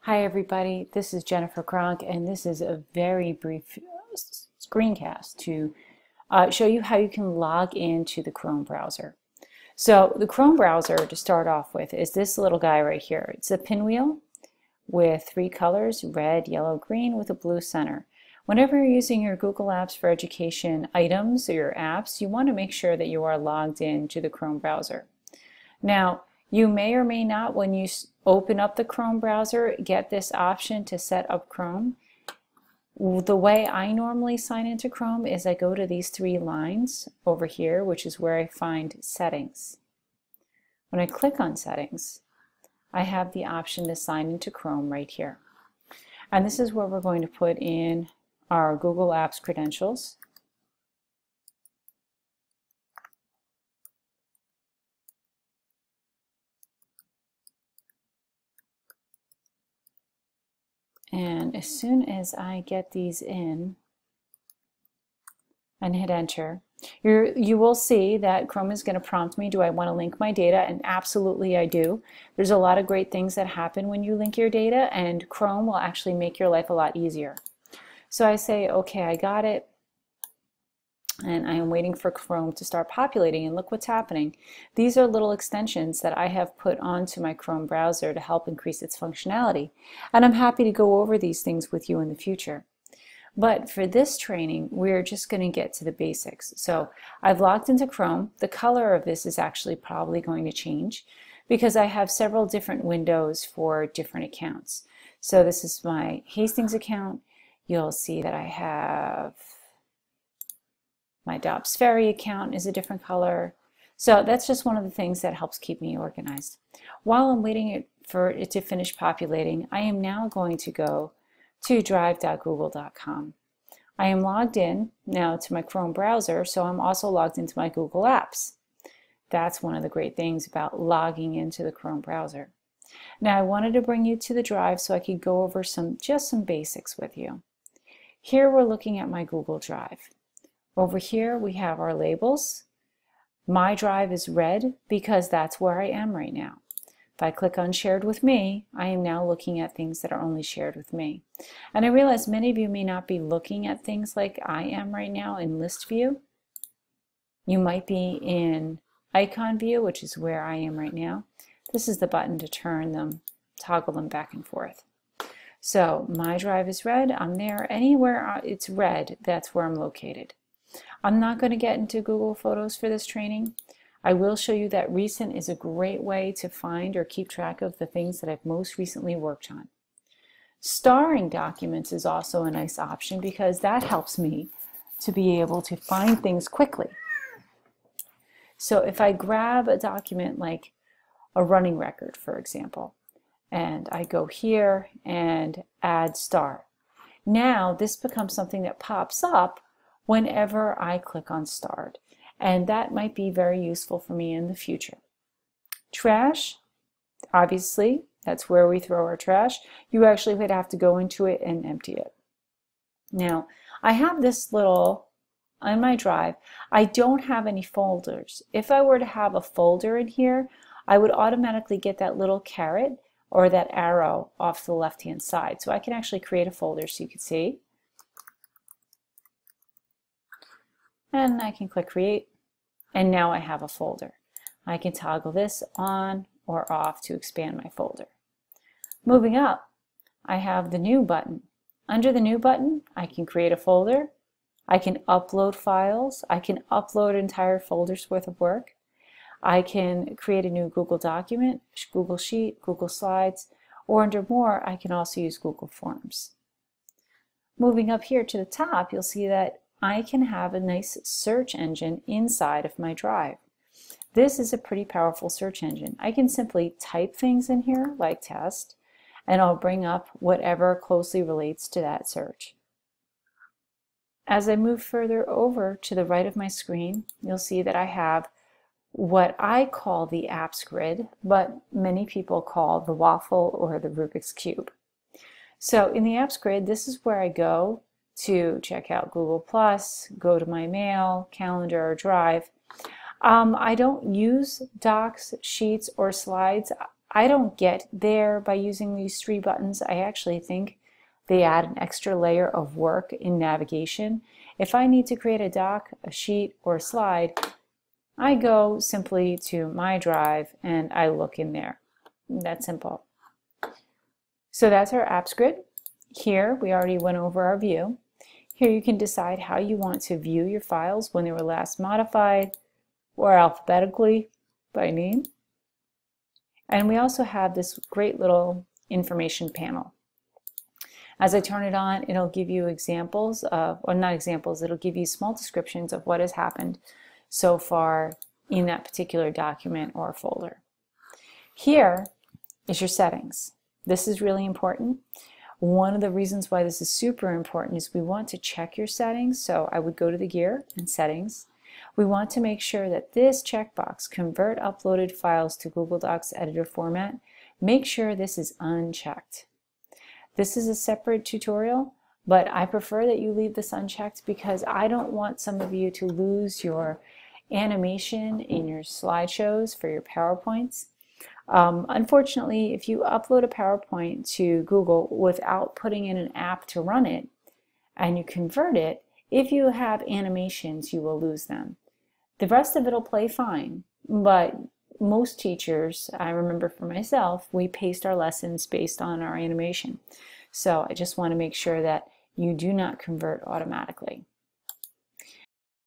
Hi everybody, this is Jennifer Kronk, and this is a very brief screencast to show you how you can log into the Chrome browser. So the Chrome browser, to start off with, is this little guy right here. It's a pinwheel with three colors, red, yellow, green, with a blue center. Whenever you're using your Google Apps for Education items or your apps, you want to make sure that you are logged in to the Chrome browser. Now, you may or may not, when you open up the Chrome browser, get this option to set up Chrome. The way I normally sign into Chrome is I go to these three lines over here, which is where I find Settings. When I click on Settings, I have the option to sign into Chrome right here. And this is where we're going to put in our Google Apps credentials. And as soon as I get these in and hit enter, you will see that Chrome is going to prompt me, do I want to link my data? And absolutely I do. There's a lot of great things that happen when you link your data, and Chrome will actually make your life a lot easier. So I say, okay, I got it. And I am waiting for Chrome to start populating, and look what's happening. These are little extensions that I have put onto my Chrome browser to help increase its functionality. And I'm happy to go over these things with you in the future. But for this training, we're just going to get to the basics. So I've logged into Chrome. The color of this is actually probably going to change because I have several different windows for different accounts. So this is my Hastings account. You'll see that I have my Dobbs Ferry account is a different color. So that's just one of the things that helps keep me organized. While I'm waiting for it to finish populating, I am now going to go to drive.google.com. I am logged in now to my Chrome browser, so I'm also logged into my Google Apps. That's one of the great things about logging into the Chrome browser. Now I wanted to bring you to the Drive so I could go over just some basics with you. Here we're looking at my Google Drive. Over here we have our labels. My drive is red because that's where I am right now. If I click on Shared with Me, I am now looking at things that are only shared with me. And I realize many of you may not be looking at things like I am right now in List View. You might be in Icon View, which is where I am right now. This is the button to turn them, toggle them back and forth. So my drive is red. I'm there. Anywhere it's red, that's where I'm located. I'm not going to get into Google Photos for this training. I will show you that Recent is a great way to find or keep track of the things that I've most recently worked on. Starring documents is also a nice option because that helps me to be able to find things quickly. So if I grab a document like a running record, for example, and I go here and add star, now this becomes something that pops up whenever I click on Start, and that might be very useful for me in the future. Trash, obviously, that's where we throw our trash. You actually would have to go into it and empty it. Now, I have this little, on my drive, I don't have any folders. If I were to have a folder in here, I would automatically get that little caret or that arrow off the left-hand side. So I can actually create a folder so you can see. And I can click Create, and now I have a folder. I can toggle this on or off to expand my folder. Moving up, I have the New button. Under the New button, I can create a folder. I can upload files. I can upload entire folders worth of work. I can create a new Google document, Google Sheet, Google Slides, or under More, I can also use Google Forms. Moving up here to the top, you'll see that I can have a nice search engine inside of my drive. This is a pretty powerful search engine. I can simply type things in here like test, and I'll bring up whatever closely relates to that search. As I move further over to the right of my screen, you'll see that I have what I call the apps grid, but many people call the waffle or the Rubik's Cube. So in the apps grid, this is where I go to check out Google+, go to my mail, calendar, or drive. I don't use docs, sheets, or slides. I don't get there by using these 3 buttons. I actually think they add an extra layer of work in navigation. If I need to create a doc, a sheet, or a slide, I go simply to my drive and I look in there. That's simple. So that's our apps grid. Here we already went over our view. Here you can decide how you want to view your files, when they were last modified, or alphabetically by name. And we also have this great little information panel. As I turn it on, it'll give you examples of, or not examples, it'll give you small descriptions of what has happened so far in that particular document or folder. Here is your settings. This is really important. One of the reasons why this is super important is we want to check your settings. So I would go to the gear and settings. We want to make sure that this checkbox, convert uploaded files to Google Docs editor format, make sure this is unchecked. This is a separate tutorial, but I prefer that you leave this unchecked because I don't want some of you to lose your animation in your slideshows for your PowerPoints. Unfortunately, if you upload a PowerPoint to Google without putting in an app to run it, and you convert it, if you have animations, you will lose them. The rest of it will play fine, but most teachers, I remember for myself, we paste our lessons based on our animation. So I just want to make sure that you do not convert automatically.